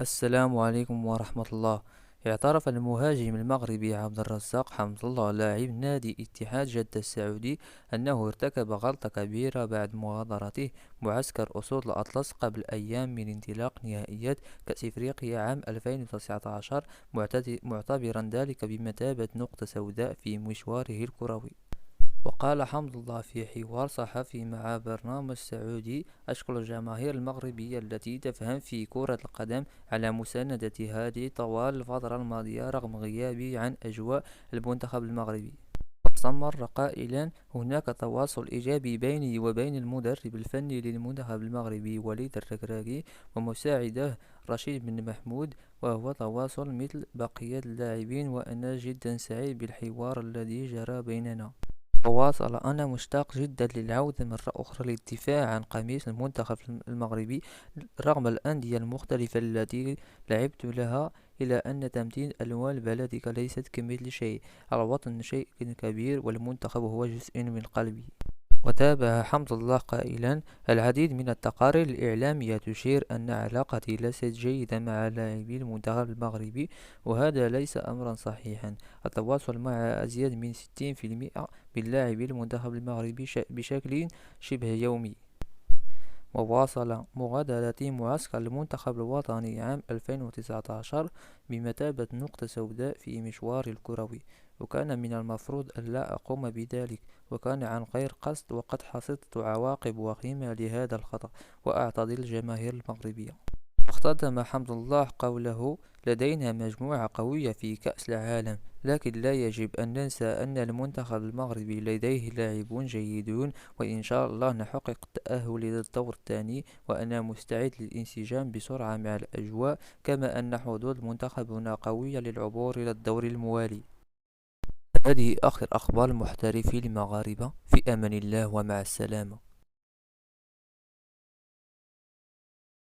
السلام عليكم ورحمة الله. اعترف المهاجم المغربي عبد الرزاق حمد الله لاعب نادي اتحاد جدة السعودي أنه ارتكب غلطة كبيرة بعد مغادرته معسكر أسود الأطلس قبل أيام من انطلاق نهائيات كأس إفريقيا عام 2019، معتبرا ذلك بمثابة نقطة سوداء في مشواره الكروي. وقال حمد الله في حوار صحفي مع برنامج سعودي: أشكر الجماهير المغربية التي تفهم في كرة القدم على مساندتي هذه طوال الفترة الماضية رغم غيابي عن أجواء المنتخب المغربي. واستمر قائلا: هناك تواصل إيجابي بيني وبين المدرب الفني للمنتخب المغربي وليد الركراكي ومساعده رشيد بن محمود، وهو تواصل مثل بقية اللاعبين، وأنا جدا سعيد بالحوار الذي جرى بيننا. وواصل: أنا مشتاق جدا للعودة مرة أخرى للدفاع عن قميص المنتخب المغربي رغم الأندية المختلفة التي لعبت لها، إلى أن تمثيل ألوان بلدك ليست كمثل شيء، الوطن شيء كبير والمنتخب هو جزء من قلبي. وتابع حمد الله قائلا: العديد من التقارير الإعلامية تشير أن علاقتي ليست جيدة مع لاعبي المنتخب المغربي، وهذا ليس أمرا صحيحا. التواصل مع أزيد من 60% من لاعبي المنتخب المغربي بشكل شبه يومي. وواصل: مغادرة معسكر المنتخب الوطني عام 2019 بمثابة نقطة سوداء في مشواري الكروي، وكان من المفروض ألا أقوم بذلك، وكان عن غير قصد، وقد حصدت عواقب وخيمة لهذا الخطأ، وأعتذر الجماهير المغربية. اختتم حمد الله قوله: لدينا مجموعة قوية في كأس العالم، لكن لا يجب أن ننسى أن المنتخب المغربي لديه لاعبون جيدون، وإن شاء الله نحقق التأهل إلى الدور الثاني، وأنا مستعد للانسجام بسرعة مع الأجواء، كما أن حظوظ منتخبنا قوية للعبور إلى الدور الموالي. هذه آخر أخبار المحترفين المغاربة، في أمان الله ومع السلامة.